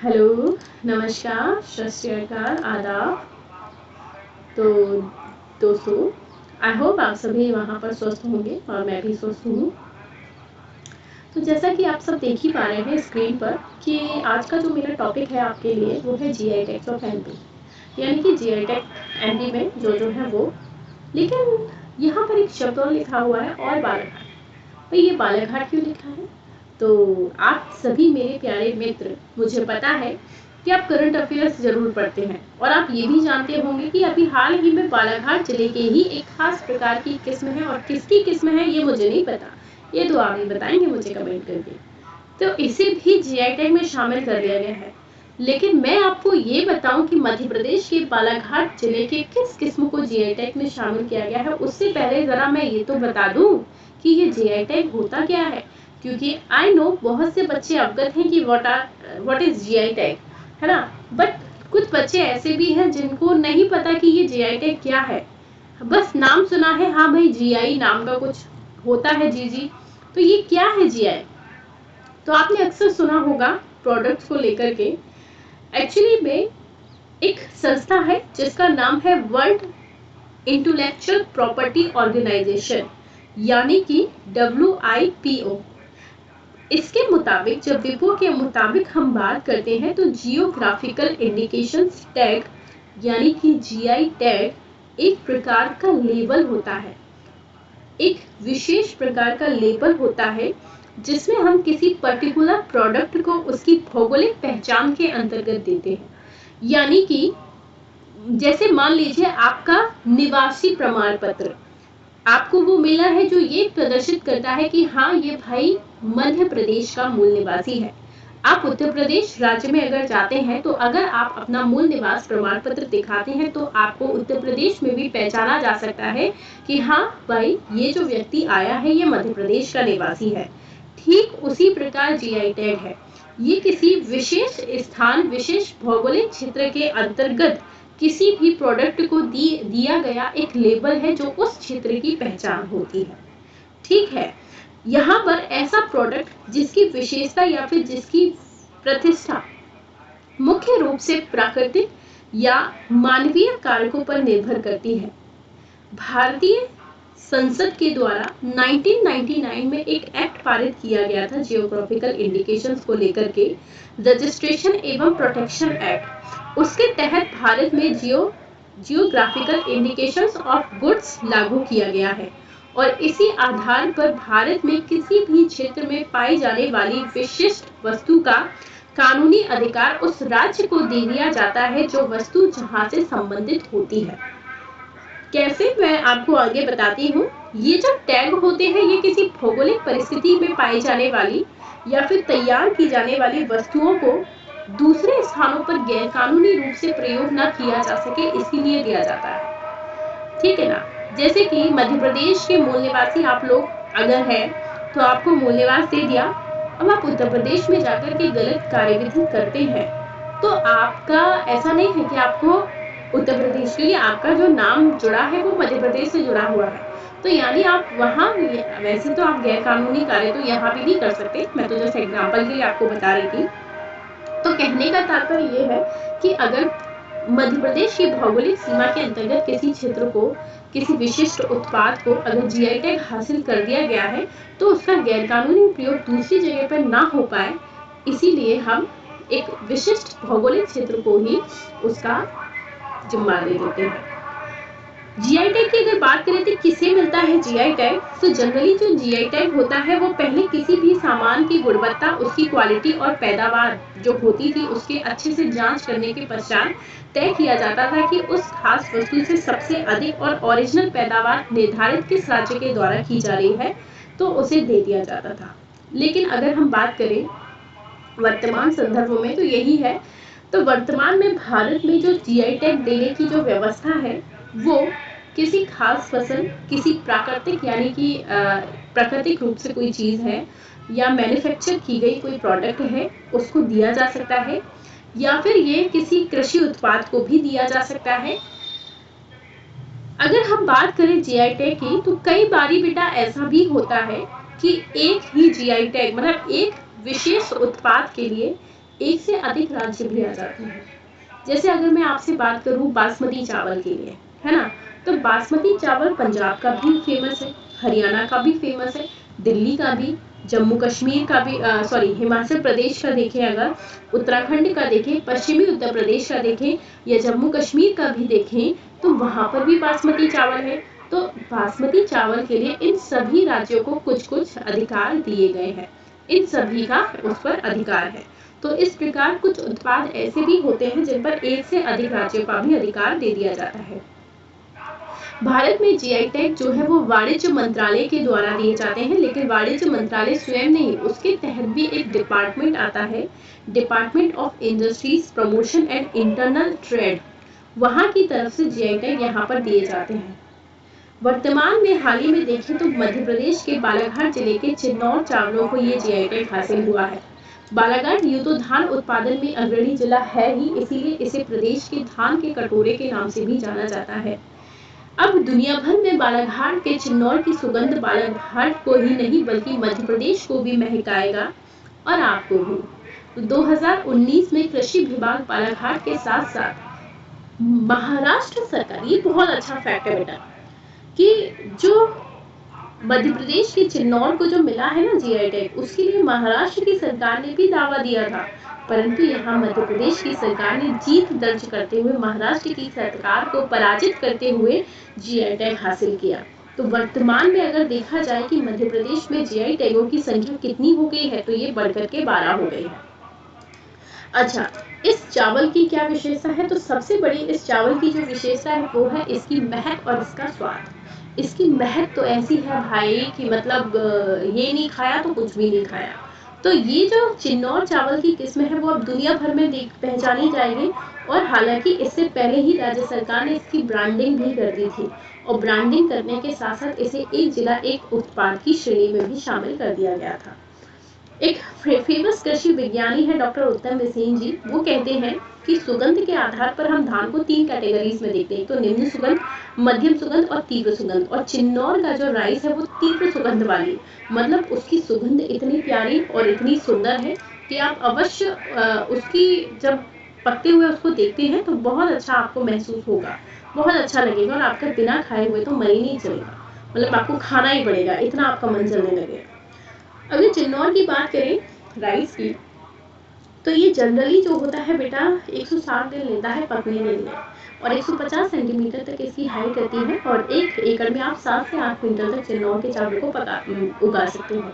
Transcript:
Hello, नमस्कार, सत श्री अकाल, आदाब। तो दोस्तों, आई होप आप सभी वहाँ पर स्वस्थ होंगे और मैं भी स्वस्थ हूँ। तो जैसा कि आप सब देख ही पा रहे हैं स्क्रीन पर कि आज का जो मेरा टॉपिक है आपके लिए वो है जीआई टैग्स ऑफ एमपी, यानी कि जीआई टैग एमपी में जो है वो। लेकिन यहाँ पर एक शब्द और लिखा हुआ है, और बालाघाट। भाई ये बालाघाट क्यों लिखा है? तो आप सभी मेरे प्यारे मित्र, मुझे पता है कि आप करंट अफेयर्स जरूर पढ़ते हैं और आप ये भी जानते होंगे कि अभी हाल ही में बालाघाट जिले के ही एक खास प्रकार की किस्म है, और किसकी किस्म है ये मुझे नहीं पता, ये तो आप ही बताएंगे मुझे कमेंट करके। तो इसे भी जीआई टैग में शामिल कर लिया गया है। लेकिन मैं आपको ये बताऊं कि मध्य प्रदेश के बालाघाट जिले के किस किस्म को जीआई टैग में शामिल किया गया है, उससे पहले जरा मैं ये तो बता दूं कि ये जीआई टैग होता क्या है। क्योंकि आई नो बहुत से बच्चे अवगत हैं कि व्हाट इज जीआई टैग, है ना, बट कुछ बच्चे ऐसे भी हैं जिनको नहीं पता कि ये जीआई टैग क्या है। बस नाम सुना है, हाँ भाई जीआई नाम का कुछ होता है, जी। तो ये क्या है जीआई? तो आपने अक्सर सुना होगा प्रोडक्ट्स को लेकर के। एक्चुअली में एक संस्था है जिसका नाम है वर्ल्ड इंटेलेक्चुअल प्रॉपर्टी ऑर्गेनाइजेशन, यानी कि WIPO। इसके मुताबिक, जब विपो के मुताबिक हम बात करते हैं तो जियोग्राफिकल इंडिकेशंस टैग यानी कि जीआई टैग एक प्रकार का लेबल होता है, एक विशेष प्रकार का लेबल होता है जिसमें हम किसी पर्टिकुलर प्रोडक्ट को उसकी भौगोलिक पहचान के अंतर्गत देते हैं। यानी कि जैसे मान लीजिए आपका निवासी प्रमाण पत्र, आपको वो मिला है जो ये प्रदर्शित करता है कि हाँ ये भाई मध्य प्रदेश का मूल निवासी है। आप उत्तर प्रदेश राज्य में अगर जाते हैं तो अगर आप अपना मूल निवास प्रमाण पत्र दिखाते हैं तो आपको उत्तर प्रदेश में भी पहचाना जा सकता है कि हाँ भाई ये जो व्यक्ति आया है ये मध्य प्रदेश का निवासी है। ठीक उसी प्रकार जीआई टैग है, ये किसी विशेष स्थान, विशेष भौगोलिक क्षेत्र के अंतर्गत किसी भी प्रोडक्ट को दिया गया एक लेबल है जो उस क्षेत्र की पहचान होती है। ठीक है, यहाँ पर ऐसा प्रोडक्ट जिसकी विशेषता या फिर जिसकी प्रतिष्ठा मुख्य रूप से प्राकृतिक या मानवीय कारकों पर निर्भर करती है। भारतीय संसद के द्वारा 1999 में एक एक्ट पारित किया गया था जियोग्राफिकल इंडिकेशंस को लेकर के, रजिस्ट्रेशन एवं प्रोटेक्शन एक्ट। उसके तहत भारत में जियोग्राफिकल इंडिकेशंस ऑफ गुड्स लागू किया गया है और इसी आधार पर भारत में किसी भी क्षेत्र में पाई जाने वाली विशिष्ट वस्तु का कानूनी अधिकार उस राज्य को दे दिया जाता है जो वस्तु जहां से संबंधित होती है। कैसे, मैं आपको आगे बताती हूँ। ये जो टैग होते हैं ये किसी भौगोलिक परिस्थिति में पाई जाने वाली या फिर तैयार की जाने वाली वस्तुओं को दूसरे स्थानों पर गैर कानूनी रूप से प्रयोग न किया जा सके इसीलिए दिया जाता है। ठीक है ना, जैसे कि मध्य प्रदेश के मूल निवासी आप लोग अगर हैं तो आपको मूल निवास दे दिया, अब आप उत्तर प्रदेश में जाकर के गलत कार्यविधि करते हैं तो आपका ऐसा नहीं है कि आपको उत्तर प्रदेश के लिए आपका जो नाम जुड़ा है वो मध्य प्रदेश से जुड़ा हुआ है, तो यानी आप वहाँ, वैसे तो आप गैर कानूनी कार्य तो यहाँ भी नहीं कर सकते, मैं तो जैसे एग्जाम्पल के लिए आपको बता रही थी। तो कहने का तात्पर्य ये है कि अगर मध्य प्रदेश की भौगोलिक सीमा के अंतर्गत किसी क्षेत्र को, किसी विशिष्ट उत्पाद को अगर जीआई टैग हासिल कर दिया गया है तो उसका गैर कानूनी प्रयोग दूसरी जगह पर ना हो पाए, इसीलिए हम एक विशिष्ट भौगोलिक क्षेत्र को ही उसका जिम्मा दे देते हैं। जीआई टैग की अगर बात करें तो किसे मिलता है जीआई टैग, तो जनरली जो जीआई टैग होता है वो पहले किसी भी सामान की गुणवत्ता, उसकी क्वालिटी और पैदावार जो होती थी उसके अच्छे से जांच करने के पश्चात तय किया जाता था कि उस खास वस्तु से सबसे अधिक और ओरिजिनल पैदावार निर्धारित किस राज्य के द्वारा की जा रही है तो उसे दे दिया जाता था। लेकिन अगर हम बात करें वर्तमान संदर्भ में तो यही है, तो वर्तमान में भारत में जो जीआई टैग देने की जो व्यवस्था है वो किसी खास फसल, किसी प्राकृतिक यानी कि प्राकृतिक रूप से कोई चीज है या मैन्युफैक्चर की गई कोई प्रोडक्ट है उसको दिया जा सकता है, या फिर ये किसी कृषि उत्पाद को भी दिया जा सकता है। अगर हम बात करें जीआई टैग की तो कई बारी बेटा ऐसा भी होता है कि एक ही जीआई टैग, मतलब एक विशेष उत्पाद के लिए एक से अधिक राज्य भी आ जाते हैं। जैसे अगर मैं आपसे बात करूं बासमती चावल के लिए, है ना, तो बासमती चावल पंजाब का भी फेमस है, हरियाणा का भी फेमस है, दिल्ली का भी, जम्मू कश्मीर का भी, सॉरी हिमाचल प्रदेश का देखें, अगर उत्तराखंड का देखें, पश्चिमी उत्तर प्रदेश का देखें या जम्मू कश्मीर का भी देखें तो वहां पर भी बासमती चावल है। तो बासमती चावल के लिए इन सभी राज्यों को कुछ कुछ अधिकार दिए गए हैं, इन सभी का उस पर अधिकार है। तो इस प्रकार कुछ उत्पाद ऐसे भी होते हैं जिन पर एक से अधिक राज्यों का भी अधिकार दे दिया जाता है। भारत में जीआई टैग जो है वो वाणिज्य मंत्रालय के द्वारा दिए जाते हैं, लेकिन वाणिज्य मंत्रालय स्वयं नहीं, उसके तहत भी एक डिपार्टमेंट आता है, department of industries promotion and internal trade, वहां की तरफ से जीआई टैग यहाँ पर दिए जाते हैं। वर्तमान में हाल ही में देखें तो मध्य प्रदेश के बालाघाट जिले के चिन्नौर चावलों को ये जीआई टैग हासिल हुआ है। बालाघाट यूं तो धान उत्पादन में अग्रणी जिला है ही, इसीलिए इसे प्रदेश के धान के कटोरे के नाम से भी जाना जाता है। अब दुनिया भर में बालाघाट के चिन्नौर की सुगंध बालाघाट को ही नहीं बल्कि मध्य प्रदेश को भी महकाएगा और आपको भी। तो 2019 में कृषि विभाग बालाघाट के साथ साथ महाराष्ट्र सरकार, ये बहुत अच्छा फैक्ट है बेटा, कि जो मध्य प्रदेश के चिन्नौर को जो मिला है ना जीआई टैग, उसके लिए महाराष्ट्र की सरकार ने भी दावा दिया था, परंतु यहाँ मध्य प्रदेश की सरकार ने जीत दर्ज करते हुए महाराष्ट्र की सरकार को पराजित करते हुए जीआई टैग हासिल किया। तो वर्तमान में अगर देखा जाए कि मध्य प्रदेश में जीआई टैगों की संख्या कितनी हो गई है, तो ये बढ़कर के 12 हो गई है। अच्छा, इस चावल की क्या विशेषता है? तो सबसे बड़ी इस चावल की जो विशेषता है वो है इसकी महक और इसका स्वाद। इसकी महक तो ऐसी है भाई कि मतलब ये नहीं खाया तो कुछ भी नहीं खाया। तो ये जो चिन्नौर चावल की किस्म है वो अब दुनिया भर में पहचानी जाएगी, और हालांकि इससे पहले ही राज्य सरकार ने इसकी ब्रांडिंग भी कर दी थी, और ब्रांडिंग करने के साथ साथ इसे एक जिला एक उत्पाद की श्रेणी में भी शामिल कर दिया गया था। एक फेमस कृषि विज्ञानी है डॉक्टर उत्तम बिसेन जी, वो कहते हैं कि सुगंध के आधार पर हम धान को 3 कैटेगरीज में देखते हैं, तो निम्न सुगंध, मध्यम सुगंध और तीव्र सुगंध। और चिन्नौर का जो राइस है वो तीव्र सुगंध वाली, मतलब उसकी सुगंध इतनी प्यारी और इतनी सुंदर है कि आप अवश्य उसकी जब पकते हुए उसको देखते हैं तो बहुत अच्छा आपको महसूस होगा, बहुत अच्छा लगेगा, और आपका बिना खाए हुए तो मन ही नहीं चलेगा, मतलब आपको खाना ही पड़ेगा, इतना आपका मन चलने लगेगा। अगर चिन्नौर की बात करें राइस की, तो ये जनरली जो होता है बेटा 160 दिन लेता है पकने के लिए, और 150 सेंटीमीटर तक इसकी हाइट रहती है, और 1 एकड़ में आप 7 से 8 क्विंटल तक चिन्नौर के चावल को उगा सकते हैं।